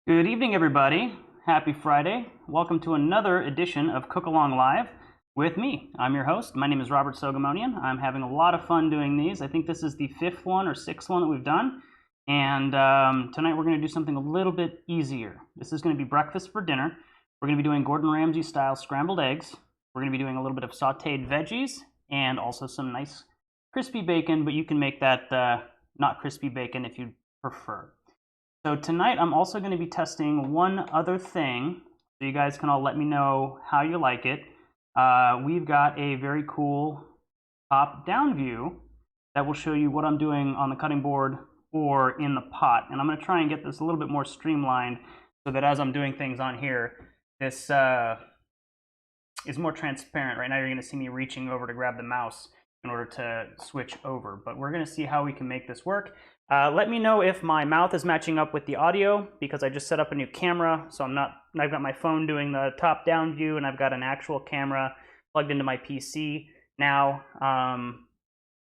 Good evening, everybody. Happy Friday. Welcome to another edition of Cook Along Live with me. I'm your host. My name is Robert Sogomonian. I'm having a lot of fun doing these. I think this is the fifth one or sixth one that we've done. And tonight we're going to do something a little bit easier. This is going to be breakfast for dinner. We're going to be doing Gordon Ramsay style scrambled eggs. We're going to be doing a little bit of sautéed veggies and also some nice crispy bacon, but you can make that not crispy bacon if you prefer. So tonight I'm also going to be testing one other thing, so you guys can all let me know how you like it. We've got a very cool top-down view that will show you what I'm doing on the cutting board or in the pot. And I'm going to try and get this a little bit more streamlined so that as I'm doing things on here, this is more transparent. Right now you're going to see me reaching over to grab the mouse in order to switch over, but we're going to see how we can make this work. Let me know if my mouth is matching up with the audio, because I just set up a new camera, so I've got my phone doing the top-down view, and I've got an actual camera plugged into my PC now.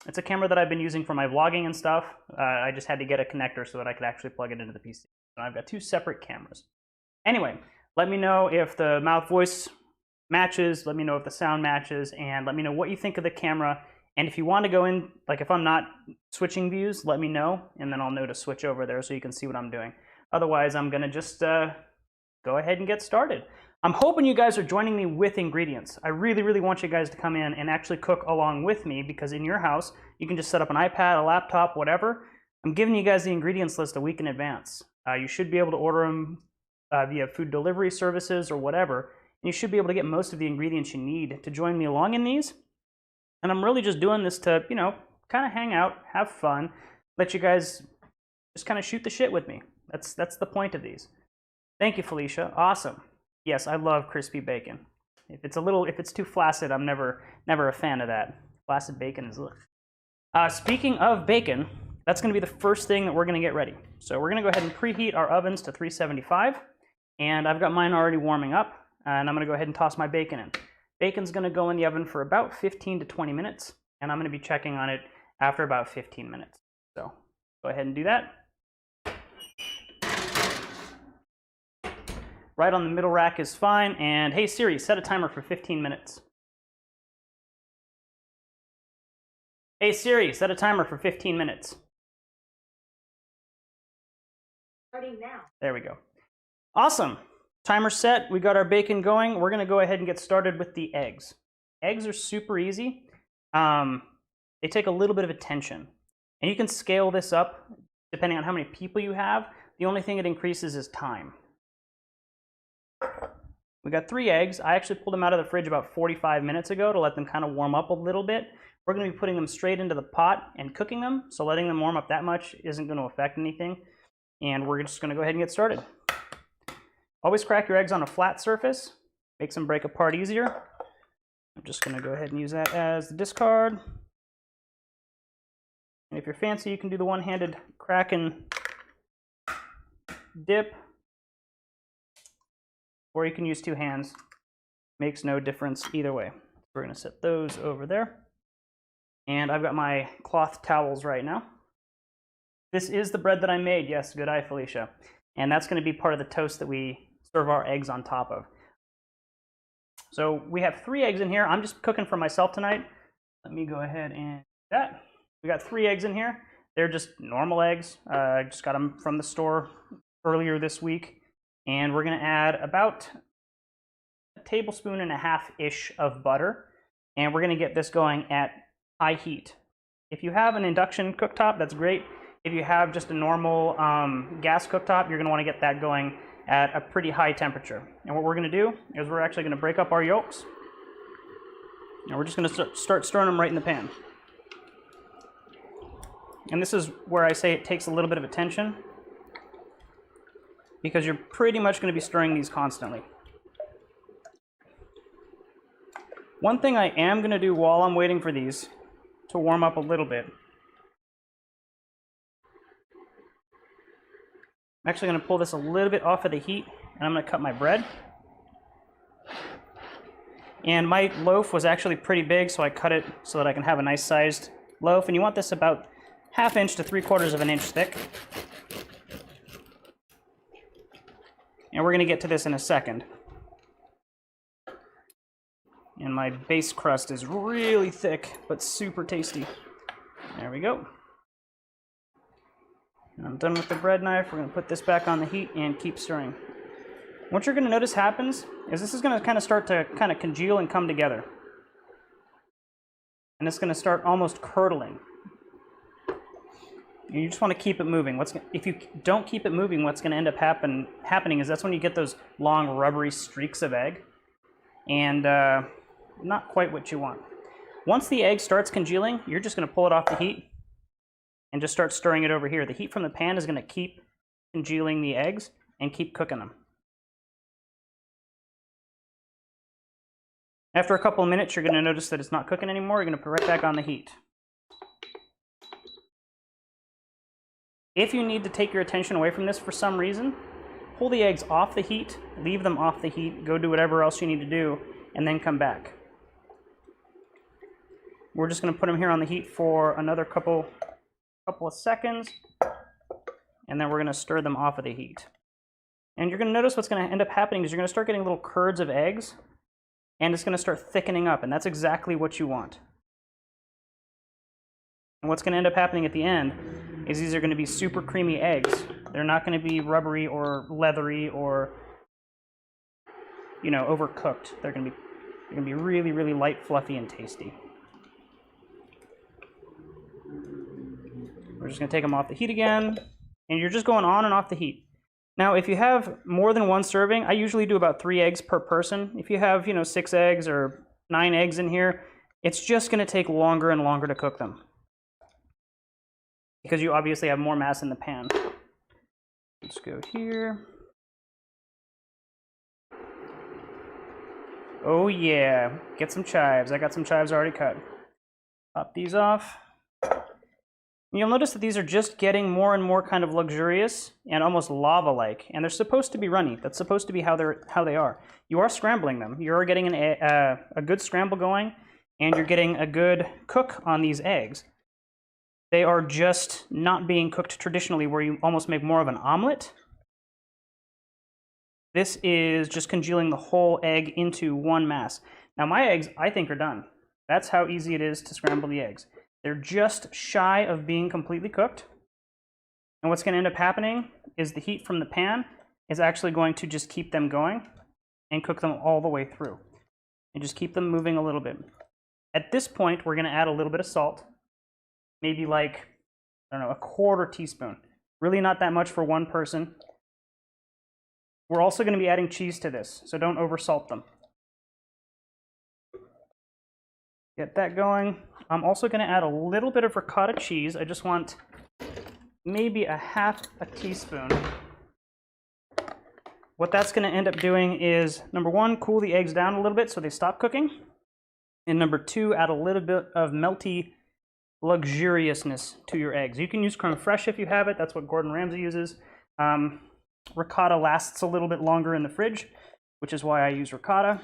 It's a camera that I've been using for my vlogging and stuff. I just had to get a connector so that I could actually plug it into the PC. So I've got two separate cameras. Anyway, let me know if the mouth voice matches, let me know if the sound matches, and let me know what you think of the camera. And if you want to go in, like if I'm not switching views, let me know, and then I'll know to switch over there so you can see what I'm doing. Otherwise, I'm going to just go ahead and get started. I'm hoping you guys are joining me with ingredients. I really, really want you guys to come in and actually cook along with me, because in your house, you can just set up an iPad, a laptop, whatever. I'm giving you guys the ingredients list a week in advance. You should be able to order them via food delivery services or whatever, and you should be able to get most of the ingredients you need to join me along in these. And I'm really just doing this to, you know, kind of hang out, have fun, let you guys just kind of shoot the shit with me. That's the point of these. Thank you, Felicia. Awesome. Yes, I love crispy bacon. If it's too flaccid, I'm never a fan of that. Flaccid bacon is ugh. Speaking of bacon, that's going to be the first thing that we're going to get ready. So we're going to go ahead and preheat our ovens to 375, and I've got mine already warming up, and I'm going to go ahead and toss my bacon in. Bacon's going to go in the oven for about 15 to 20 minutes, and I'm going to be checking on it after about 15 minutes. So go ahead and do that. Right on the middle rack is fine, and hey Siri, set a timer for 15 minutes. Hey Siri, set a timer for 15 minutes. Starting now. There we go. Awesome. Timer set, we got our bacon going. We're gonna go ahead and get started with the eggs. Eggs are super easy. They take a little bit of attention. And you can scale this up depending on how many people you have. The only thing it increases is time. We got 3 eggs. I actually pulled them out of the fridge about 45 minutes ago to let them kind of warm up a little bit. We're gonna be putting them straight into the pot and cooking them, so letting them warm up that much isn't gonna affect anything. And we're just gonna go ahead and get started. Always crack your eggs on a flat surface. Makes them break apart easier. I'm just going to go ahead and use that as the discard. And if you're fancy, you can do the one-handed crack and dip. Or you can use 2 hands. Makes no difference either way. We're going to set those over there. And I've got my cloth towels right now. This is the bread that I made. Yes, good eye, Felicia. And that's going to be part of the toast that we serve our eggs on top of. So we have 3 eggs in here. I'm just cooking for myself tonight. Let me go ahead and do that. We got 3 eggs in here. They're just normal eggs. I just got them from the store earlier this week. And we're going to add about 1.5 tablespoons-ish of butter. And we're going to get this going at high heat. If you have an induction cooktop, that's great. If you have just a normal gas cooktop, you're going to want to get that going at a pretty high temperature. And what we're going to do is we're actually going to break up our yolks. And we're just going to start stirring them right in the pan. And this is where I say it takes a little bit of attention, because you're pretty much going to be stirring these constantly. One thing I am going to do while I'm waiting for these to warm up a little bit, I'm actually going to pull this a little bit off of the heat, and I'm going to cut my bread. And my loaf was actually pretty big, so I cut it so that I can have a nice sized loaf. And you want this about 1/2 inch to 3/4 of an inch thick. And we're going to get to this in a second. And my base crust is really thick, but super tasty. There we go. And I'm done with the bread knife. We're going to put this back on the heat and keep stirring. What you're going to notice happens is this is going to kind of start to kind of congeal and come together. And it's going to start almost curdling. And you just want to keep it moving. If you don't keep it moving, what's going to end up happening is that's when you get those long rubbery streaks of egg. And not quite what you want. Once the egg starts congealing, you're just going to pull it off the heat and just start stirring it over here. The heat from the pan is going to keep congealing the eggs and keep cooking them. After a couple of minutes, you're going to notice that it's not cooking anymore. You're going to put it right back on the heat. If you need to take your attention away from this for some reason, pull the eggs off the heat, leave them off the heat, go do whatever else you need to do, and then come back. We're just going to put them here on the heat for another couple of seconds, and then we're going to stir them off of the heat. And you're going to notice what's going to end up happening is you're going to start getting little curds of eggs, and it's going to start thickening up, and that's exactly what you want. And what's going to end up happening at the end is these are going to be super creamy eggs. They're not going to be rubbery or leathery or, you know, overcooked. They're going to be really, really light, fluffy, and tasty. We're just going to take them off the heat again, and you're just going on and off the heat. Now, if you have more than one serving, I usually do about 3 eggs per person. If you have, 6 eggs or 9 eggs in here, it's just going to take longer and longer to cook them, because you obviously have more mass in the pan. Let's go here. Oh yeah, get some chives. I got some chives already cut. Pop these off. You'll notice that these are just getting more and more kind of luxurious and almost lava-like, and they're supposed to be runny. That's supposed to be how they are. You are scrambling them. You're getting a good scramble going, and you're getting a good cook on these eggs. They are just not being cooked traditionally, where you almost make more of an omelet. This is just congealing the whole egg into one mass. Now my eggs, I think, are done. That's how easy it is to scramble the eggs. They're just shy of being completely cooked. And what's going to end up happening is the heat from the pan is actually going to just keep them going and cook them all the way through. And just keep them moving a little bit. At this point, we're going to add a little bit of salt. Maybe like, I don't know, a 1/4 teaspoon. Really not that much for one person. We're also going to be adding cheese to this, so don't oversalt them. Get that going. I'm also going to add a little bit of ricotta cheese. I just want maybe a 1/2 teaspoon. What that's going to end up doing is, number 1, cool the eggs down a little bit so they stop cooking. And number 2, add a little bit of melty luxuriousness to your eggs. You can use creme fraiche if you have it. That's what Gordon Ramsay uses. Ricotta lasts a little bit longer in the fridge, which is why I use ricotta.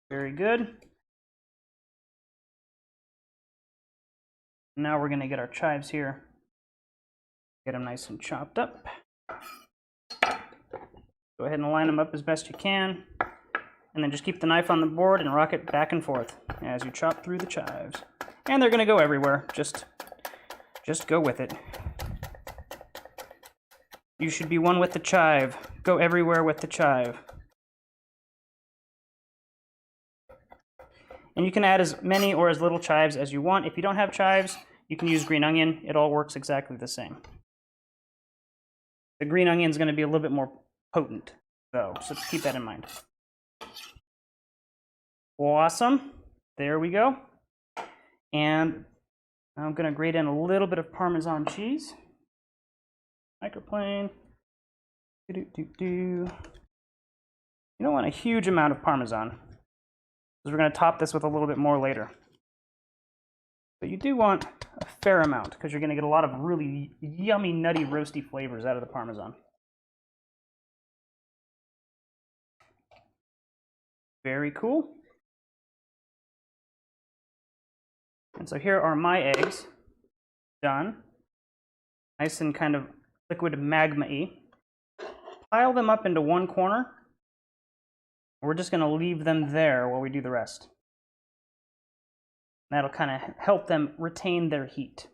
Very good. Now we're going to get our chives here. Get them nice and chopped up. Go ahead and line them up as best you can. And then just keep the knife on the board and rock it back and forth as you chop through the chives. And they're going to go everywhere. Just go with it. You should be one with the chive. Go everywhere with the chive. And you can add as many or as little chives as you want. If you don't have chives, you can use green onion. It all works exactly the same. The green onion is going to be a little bit more potent, though, so keep that in mind. Awesome. There we go. And I'm going to grate in a little bit of Parmesan cheese. Microplane. You don't want a huge amount of Parmesan, because we're going to top this with a little bit more later. But you do want a fair amount, because you're going to get a lot of really yummy, nutty, roasty flavors out of the Parmesan. Very cool. And so here are my eggs, done. Nice and kind of liquid magma-y. pile them up into one corner. We're just going to leave them there while we do the rest. That'll kind of help them retain their heat.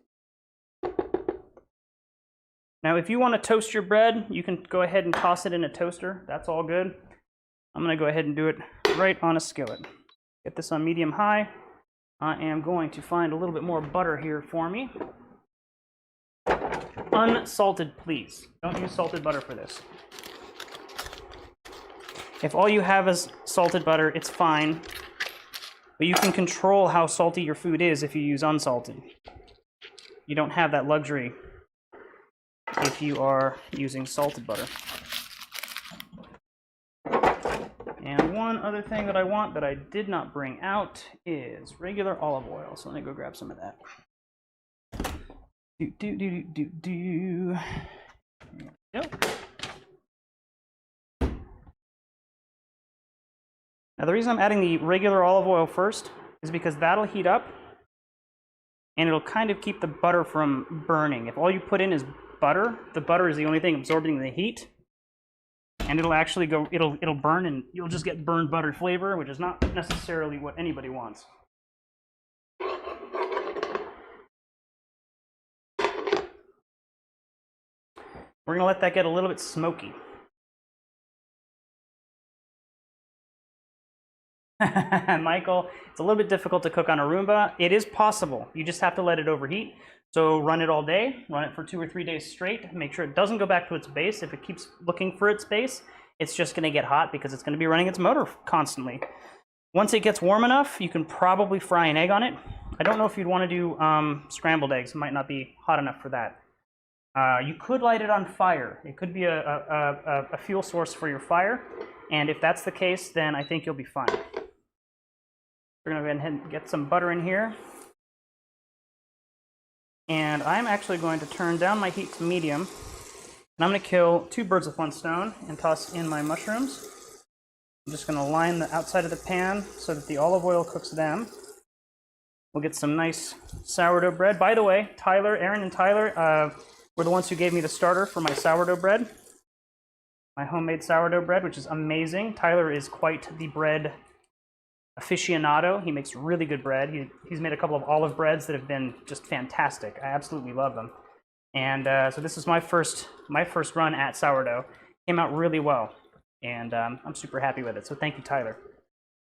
Now, if you want to toast your bread, you can go ahead and toss it in a toaster. That's all good. I'm going to go ahead and do it right on a skillet. Get this on medium-high. I am going to find a little bit more butter here for me. Unsalted, please. Don't use salted butter for this. If all you have is salted butter, it's fine. But you can control how salty your food is if you use unsalted. You don't have that luxury if you are using salted butter. And one other thing that I want that I did not bring out is regular olive oil. So let me go grab some of that. There we go. Now the reason I'm adding the regular olive oil first is because that'll heat up and it'll kind of keep the butter from burning. If all you put in is butter, the butter is the only thing absorbing the heat, and it'll actually go, it'll burn, and you'll just get burned butter flavor, which is not necessarily what anybody wants. We're gonna let that get a little bit smoky. Michael, it's a little bit difficult to cook on a Roomba. It is possible. You just have to let it overheat. So run it all day, run it for 2 or 3 days straight, make sure it doesn't go back to its base. If it keeps looking for its base, it's just gonna get hot because it's gonna be running its motor constantly. Once it gets warm enough, you can probably fry an egg on it. I don't know if you'd wanna do scrambled eggs. It might not be hot enough for that. You could light it on fire. It could be a fuel source for your fire. And if that's the case, then I think you'll be fine. We're gonna go ahead and get some butter in here. And I'm actually going to turn down my heat to medium. And I'm gonna kill 2 birds with 1 stone and toss in my mushrooms. I'm just gonna line the outside of the pan so that the olive oil cooks them. We'll get some nice sourdough bread. By the way, Aaron and Tyler were the ones who gave me the starter for my sourdough bread. My homemade sourdough bread, which is amazing. Tyler is quite the bread aficionado. He makes really good bread. He's made a couple of olive breads that have been just fantastic. I absolutely love them. And so this is my first run at sourdough. Came out really well, and I'm super happy with it. So thank you, Tyler,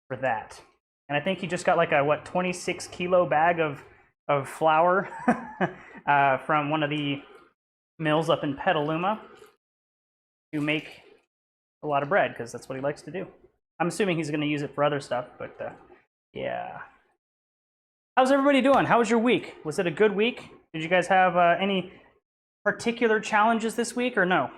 for that. And I think he just got like a 26 kilo bag of flour from one of the mills up in Petaluma to make a lot of bread, because that's what he likes to do. I'm assuming he's going to use it for other stuff, but yeah. How's everybody doing? How was your week? Was it a good week? Did you guys have any particular challenges this week, or no?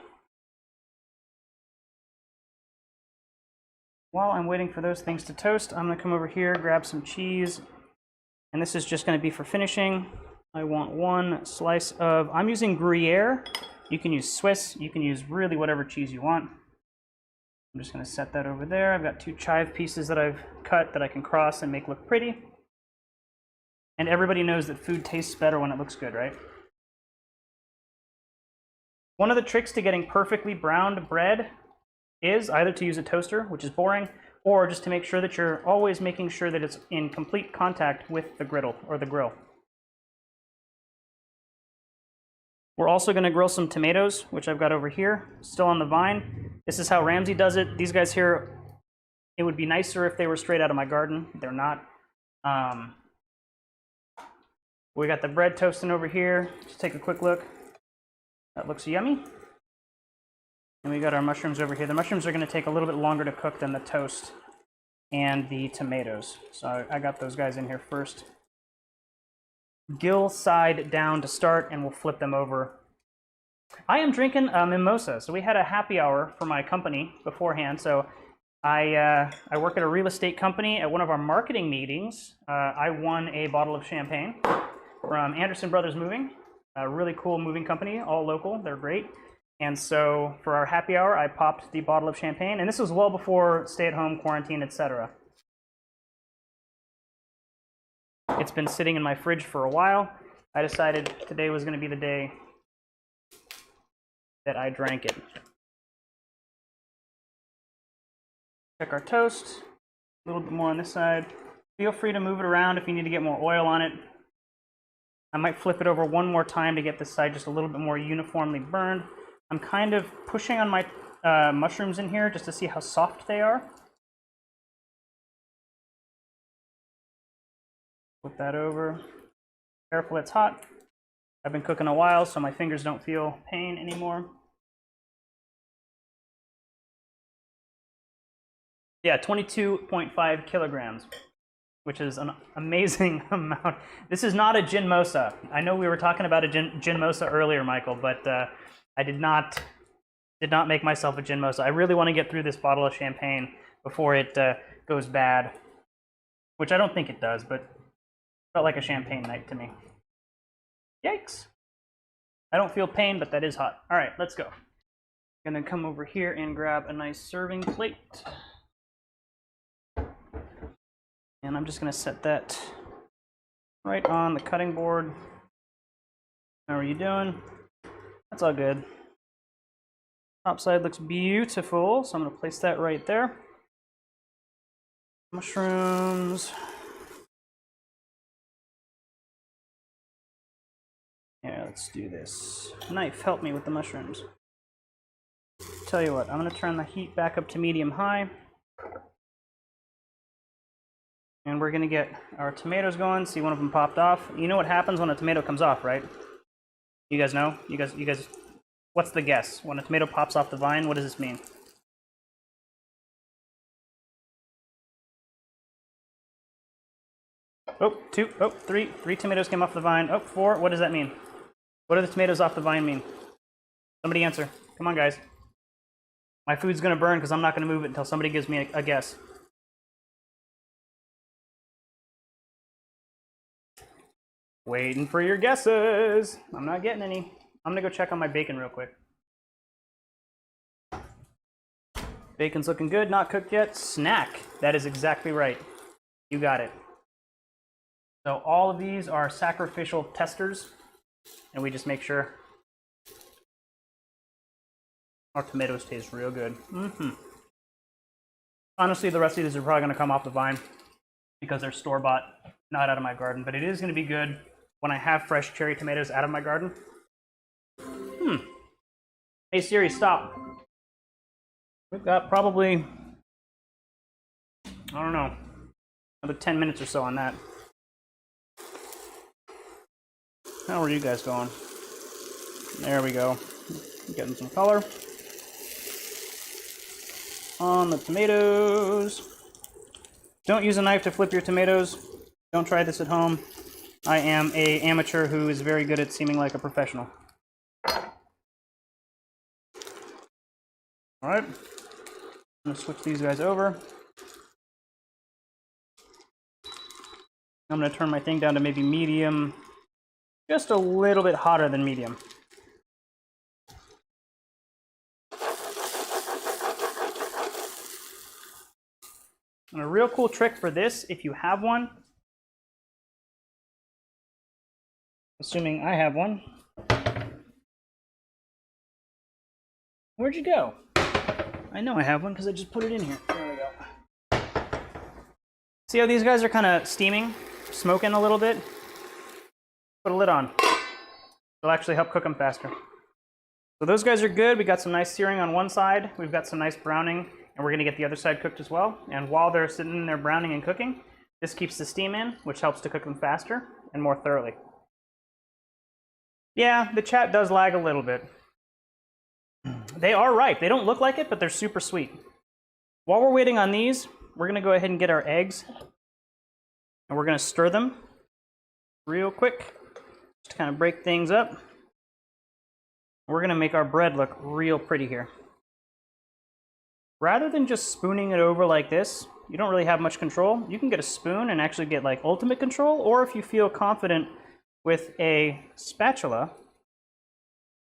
While I'm waiting for those things to toast, I'm going to come over here, grab some cheese, and this is just going to be for finishing. I want 1 slice of, I'm using Gruyere. You can use Swiss, you can use really whatever cheese you want. I'm just going to set that over there. I've got 2 chive pieces that I've cut that I can cross and make look pretty. And everybody knows that food tastes better when it looks good, right? One of the tricks to getting perfectly browned bread is either to use a toaster, which is boring, or just to make sure that you're always making sure that it's in complete contact with the griddle or the grill. We're also going to grill some tomatoes, which I've got over here, still on the vine. This is how Ramsey does it. These guys here, it would be nicer if they were straight out of my garden. They're not. We got the bread toasting over here. Just take a quick look. That looks yummy. And we got our mushrooms over here. The mushrooms are going to take a little bit longer to cook than the toast and the tomatoes. So I got those guys in here first. Gill side down to start, and we'll flip them over. I am drinking a mimosa. So we had a happy hour for my company beforehand. So I work at a real estate company. At one of our marketing meetings, I won a bottle of champagne from Anderson Brothers Moving, a really cool moving company, all local. They're great. And so for our happy hour, I popped the bottle of champagne. And this was well before stay-at-home, quarantine, etc. It's been sitting in my fridge for a while. I decided today was going to be the day that I drank it. Check our toast. A little bit more on this side. Feel free to move it around if you need to get more oil on it. I might flip it over one more time to get this side just a little bit more uniformly burned. I'm kind of pushing on my mushrooms in here just to see how soft they are. Flip that over. Careful, it's hot. I've been cooking a while, so my fingers don't feel pain anymore. Yeah, 22.5 kilograms, which is an amazing amount. This is not a gin mosa. I know we were talking about a gin mosa earlier, Michael, but I did not make myself a gin mosa. I really want to get through this bottle of champagne before it goes bad, which I don't think it does, but it felt like a champagne night to me. Yikes. I don't feel pain, but that is hot. All right, let's go. I'm gonna come over here and grab a nice serving plate. And I'm just gonna set that right on the cutting board. How are you doing? That's all good. Top side looks beautiful, so I'm gonna place that right there. Mushrooms. Yeah, let's do this. Knife, help me with the mushrooms. Tell you what, I'm gonna turn the heat back up to medium-high. And we're gonna get our tomatoes going. See, one of them popped off. You know what happens when a tomato comes off, right? You guys know? You guys, what's the guess? When a tomato pops off the vine, what does this mean? Oh, two, oh, three. Three tomatoes came off the vine. Oh, four. What does that mean? What do the tomatoes off the vine mean? Somebody answer. Come on, guys. My food's gonna burn because I'm not gonna move it until somebody gives me a guess. Waiting for your guesses. I'm not getting any. I'm gonna go check on my bacon real quick. Bacon's looking good, not cooked yet. Snack. That is exactly right. You got it. So all of these are sacrificial testers, and we just make sure our tomatoes taste real good. Honestly, the rest of these are probably gonna come off the vine because they're store-bought, not out of my garden, but it is gonna be good when I have fresh cherry tomatoes out of my garden. Hey Siri, stop. We've got probably, I don't know, another 10 minutes or so on that. How are you guys going? There we go. Getting some color on the tomatoes. Don't use a knife to flip your tomatoes. Don't try this at home. I am an amateur who is very good at seeming like a professional. All right, I'm gonna switch these guys over. I'm gonna turn my thing down to maybe medium, just a little bit hotter than medium. And a real cool trick for this, if you have one, assuming I have one. Where'd you go? I know I have one because I just put it in here. There we go. See how these guys are kind of steaming, smoking a little bit? Put a lid on. It'll actually help cook them faster. So those guys are good. We got some nice searing on one side. We've got some nice browning, and we're gonna get the other side cooked as well. And while they're sitting there browning and cooking, this keeps the steam in, which helps to cook them faster and more thoroughly. Yeah, the chat does lag a little bit. They are ripe. They don't look like it, but they're super sweet. While we're waiting on these, we're gonna go ahead and get our eggs, and we're gonna stir them real quick, just to kind of break things up. We're gonna make our bread look real pretty here. Rather than just spooning it over like this, you don't really have much control. You can get a spoon and actually get like ultimate control, or if you feel confident with a spatula,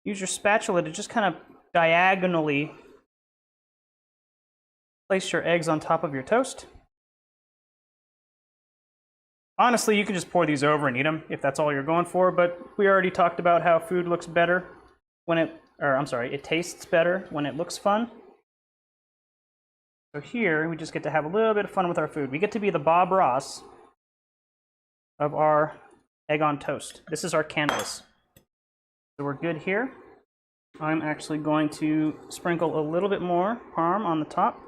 use your spatula to just kind of diagonally place your eggs on top of your toast. Honestly, you can just pour these over and eat them if that's all you're going for, but we already talked about how food looks better when it tastes better when it looks fun. So here, we just get to have a little bit of fun with our food. We get to be the Bob Ross of our egg on toast. This is our canvas. So we're good here. I'm actually going to sprinkle a little bit more parm on the top.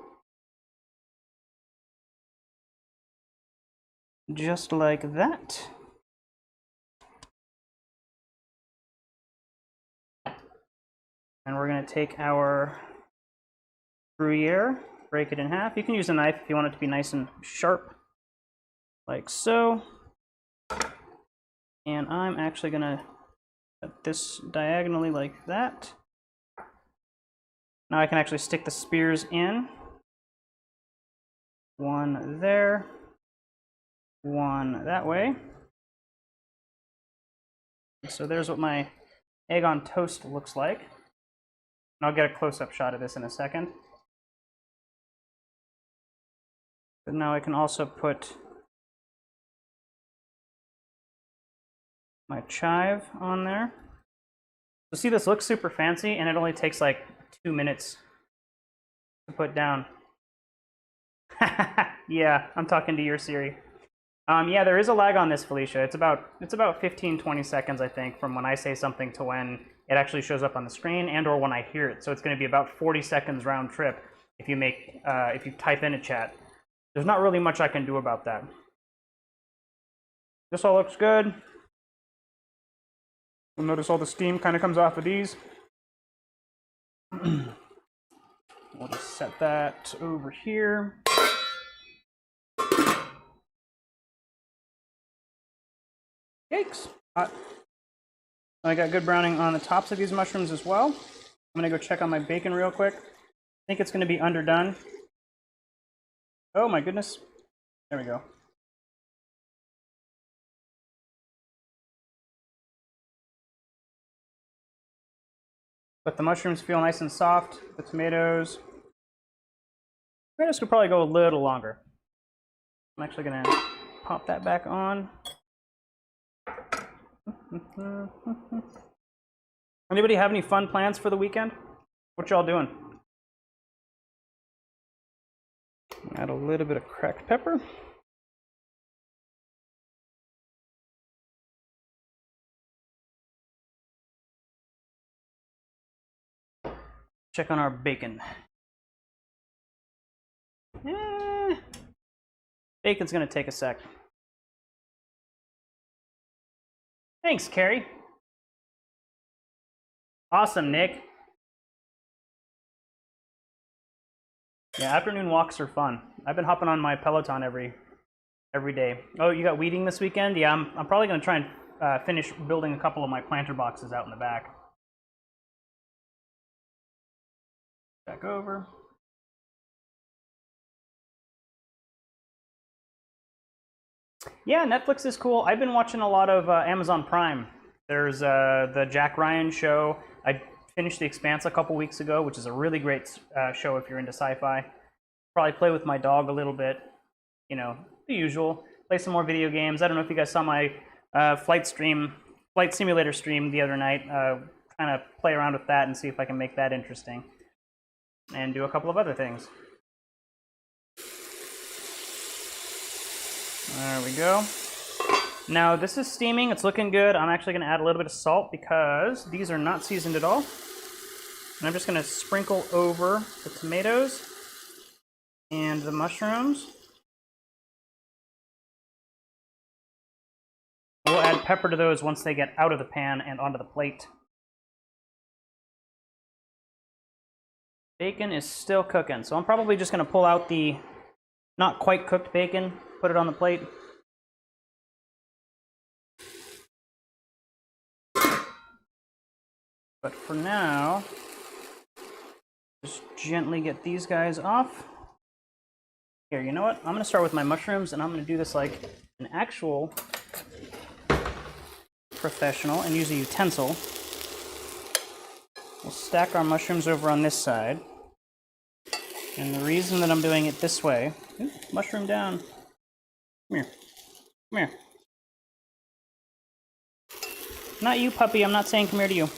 Just like that. And we're going to take our Gruyere, break it in half. You can use a knife if you want it to be nice and sharp, like so. And I'm actually going to cut this diagonally like that. Now I can actually stick the spears in. One there, one that way. So there's what my egg on toast looks like. And I'll get a close-up shot of this in a second. But now I can also put my chive on there. So see, this looks super fancy, and it only takes like 2 minutes to put down. Yeah, I'm talking to your Siri. Yeah, there is a lag on this, Felicia. It's about 15-20 seconds, I think, from when I say something to when it actually shows up on the screen and or when I hear it. So it's going to be about 40 seconds round trip if you type in a chat. There's not really much I can do about that. This all looks good. You'll notice all the steam kind of comes off of these. We'll just set that over here. Yikes. Hot. I got good browning on the tops of these mushrooms as well. I'm going to go check on my bacon real quick. I think it's going to be underdone. Oh my goodness. There we go. But the mushrooms feel nice and soft. The tomatoes. Tomatoes could probably go a little longer. I'm actually going to pop that back on. Anybody have any fun plans for the weekend? What y'all doing? Add a little bit of cracked pepper. Check on our bacon. Bacon's gonna take a sec. Thanks, Carrie. Awesome, Nick. Yeah, afternoon walks are fun. I've been hopping on my Peloton every day. Oh, you got weeding this weekend? Yeah, I'm probably gonna try and finish building a couple of my planter boxes out in the back. Back over. Yeah, Netflix is cool. I've been watching a lot of Amazon Prime. There's the Jack Ryan show. I finished The Expanse a couple weeks ago, which is a really great show if you're into sci-fi. Probably play with my dog a little bit. You know, the usual. Play some more video games. I don't know if you guys saw my flight simulator stream the other night. Kind of play around with that and see if I can make that interesting. And do a couple of other things. There we go. Now this is steaming, it's looking good. I'm actually going to add a little bit of salt because these are not seasoned at all. And I'm just going to sprinkle over the tomatoes and the mushrooms. We'll add pepper to those once they get out of the pan and onto the plate. Bacon is still cooking, so I'm probably just going to pull out the not quite cooked bacon, put it on the plate. But for now, just gently get these guys off. Here, you know what? I'm going to start with my mushrooms, and I'm going to do this like an actual professional and use a utensil. We'll stack our mushrooms over on this side. And the reason that I'm doing it this way... Ooh, mushroom down. Come here. Come here. Not you, puppy. I'm not saying come here to you.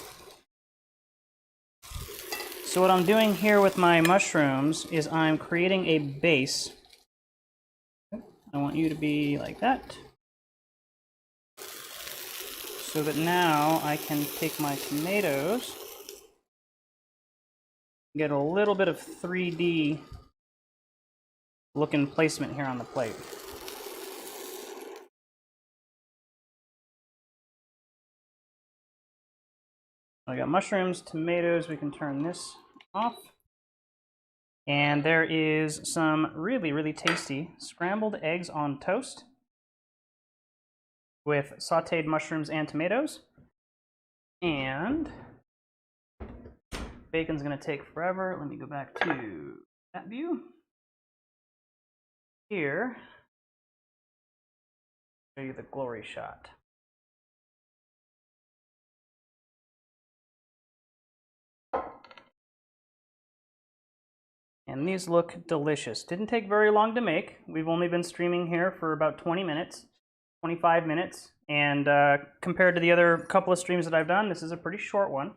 So what I'm doing here with my mushrooms is I'm creating a base. I want you to be like that. So that now I can take my tomatoes, get a little bit of 3D looking placement here on the plate. I got mushrooms, tomatoes, we can turn this off. And there is some really, really tasty scrambled eggs on toast with sauteed mushrooms and tomatoes. And bacon's gonna take forever. Let me go back to that view. Here, show you the glory shot. And these look delicious. Didn't take very long to make. We've only been streaming here for about 20 minutes, 25 minutes. And compared to the other couple of streams that I've done, this is a pretty short one.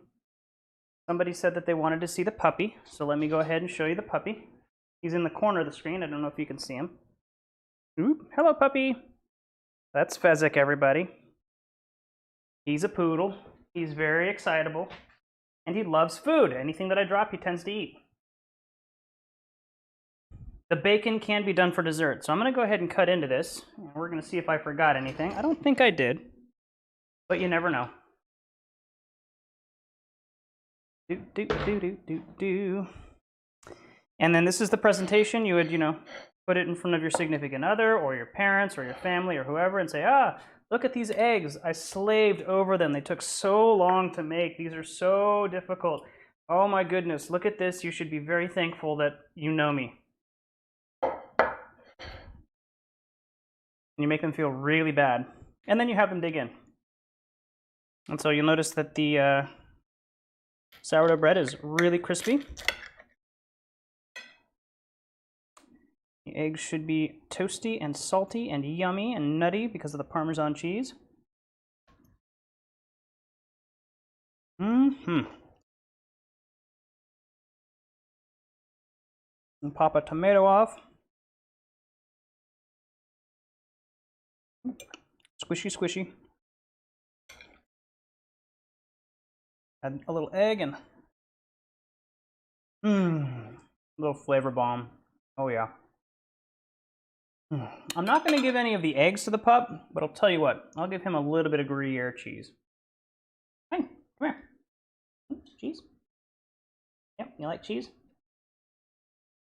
Somebody said that they wanted to see the puppy, so let me go ahead and show you the puppy. He's in the corner of the screen. I don't know if you can see him. Oop, hello, puppy. That's Fezzik, everybody. He's a poodle. He's very excitable, and he loves food. Anything that I drop, he tends to eat. The bacon can be done for dessert, so I'm going to go ahead and cut into this, and we're going to see if I forgot anything. I don't think I did, but you never know. And then this is the presentation. You would, put it in front of your significant other or your parents or your family or whoever and say, look at these eggs. I slaved over them. They took so long to make. These are so difficult. Oh my goodness, look at this. You should be very thankful that you know me. And you make them feel really bad. And then you have them dig in. And so you'll notice that the sourdough bread is really crispy. The eggs should be toasty and salty and yummy and nutty because of the Parmesan cheese. And pop a tomato off. Squishy, squishy. Add a little egg and a little flavor bomb. Oh yeah. I'm not going to give any of the eggs to the pup, but I'll tell you what. I'll give him a little bit of Gruyere cheese. Hey, come here. Cheese? Yep, you like cheese?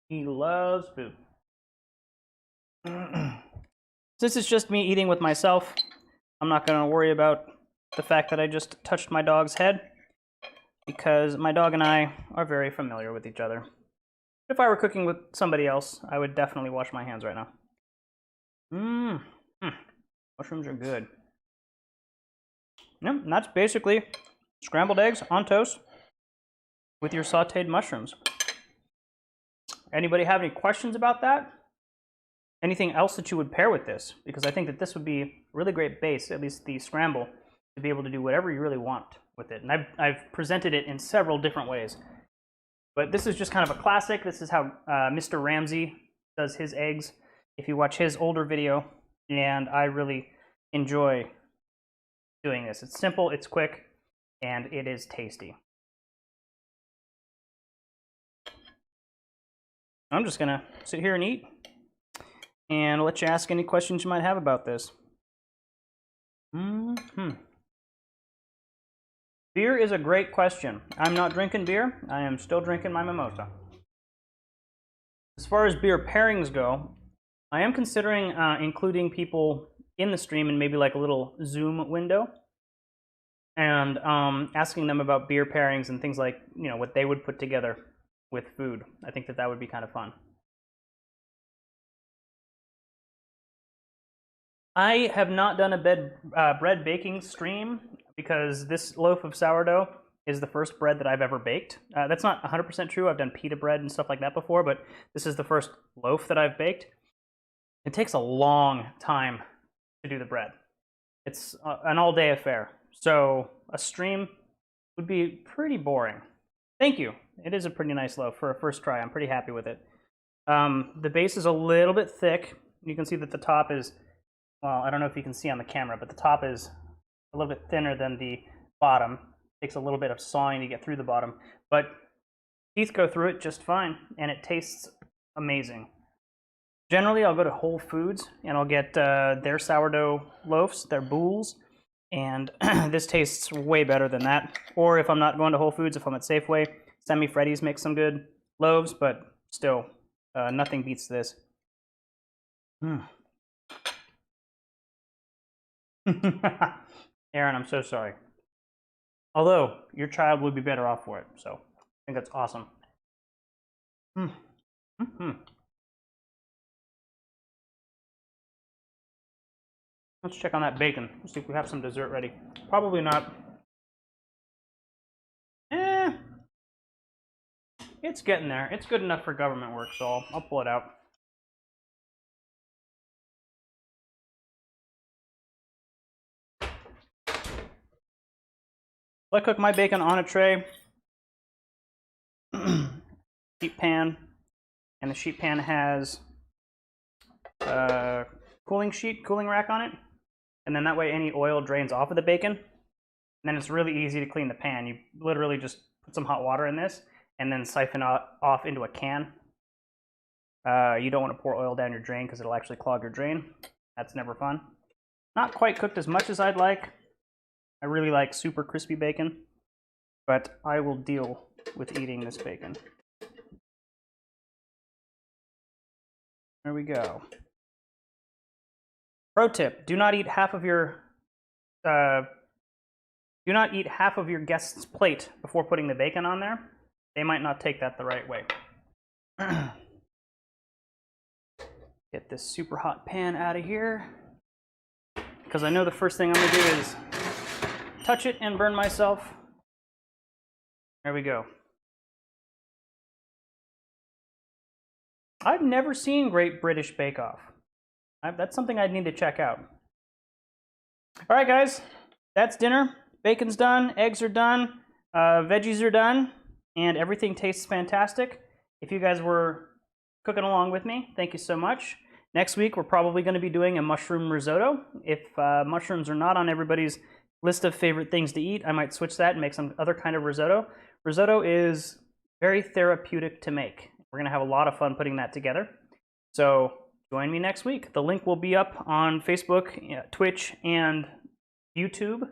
He loves food. This is just me eating with myself. I'm not going to worry about the fact that I just touched my dog's head, because my dog and I are very familiar with each other. If I were cooking with somebody else, I would definitely wash my hands right now. Mushrooms are good. Yep, and that's basically scrambled eggs on toast with your sauteed mushrooms. Anybody have any questions about that? Anything else that you would pair with this? Because I think that this would be a really great base, at least the scramble, to be able to do whatever you really want with it. And I've presented it in several different ways. But this is just kind of a classic. This is how Mr. Ramsay does his eggs. If you watch his older video, and I really enjoy doing this. It's simple, it's quick, and it is tasty. I'm just gonna sit here and eat, and let you ask any questions you might have about this. Beer is a great question. I'm not drinking beer. I am still drinking my mimosa. As far as beer pairings go, I am considering including people in the stream in maybe like a little Zoom window and asking them about beer pairings and things like, what they would put together with food. I think that that would be kind of fun. I have not done a bread baking stream because this loaf of sourdough is the first bread that I've ever baked. That's not 100% true. I've done pita bread and stuff like that before, but this is the first loaf that I've baked. It takes a long time to do the bread. It's an all-day affair. So a stream would be pretty boring. Thank you. It is a pretty nice loaf for a first try. I'm pretty happy with it. The base is a little bit thick. You can see that the top is, well, I don't know if you can see on the camera, but the top is a little bit thinner than the bottom. It takes a little bit of sawing to get through the bottom, but teeth go through it just fine, and it tastes amazing. Generally, I'll go to Whole Foods, and I'll get their sourdough loaves, their boules, and this tastes way better than that. Or if I'm not going to Whole Foods, if I'm at Safeway, Semi Freddy's makes some good loaves, but still, nothing beats this. Aaron, I'm so sorry. Although, your child would be better off for it, so I think that's awesome. Let's check on that bacon. Let's see if we have some dessert ready. Probably not. It's getting there. It's good enough for government work, so I'll pull it out. I cook my bacon on a tray, sheet pan, and the sheet pan has a cooling rack on it, and then that way any oil drains off of the bacon, and then it's really easy to clean the pan. You literally just put some hot water in this, and then siphon off into a can. You don't want to pour oil down your drain because it'll actually clog your drain. That's never fun. Not quite cooked as much as I'd like. I really like super crispy bacon, but I will deal with eating this bacon. There we go. Pro tip: do not eat half of your guest's plate before putting the bacon on there. They might not take that the right way. Get this super hot pan out of here, because I know the first thing I'm gonna do is touch it and burn myself. There we go. I've never seen Great British Bake Off. That's something I'd need to check out. All right, guys, that's dinner. Bacon's done, eggs are done, veggies are done, and everything tastes fantastic. If you guys were cooking along with me, thank you so much. Next week, we're probably going to be doing a mushroom risotto. If mushrooms are not on everybody's list of favorite things to eat, I might switch that and make some other kind of risotto. Risotto is very therapeutic to make. We're going to have a lot of fun putting that together. So join me next week. The link will be up on Facebook, Twitch, and YouTube,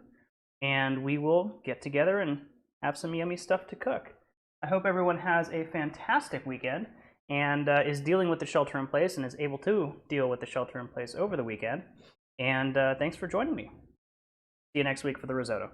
and we will get together and have some yummy stuff to cook. I hope everyone has a fantastic weekend and is dealing with the shelter in place and is able to deal with the shelter in place over the weekend. And thanks for joining me. See you next week for the risotto.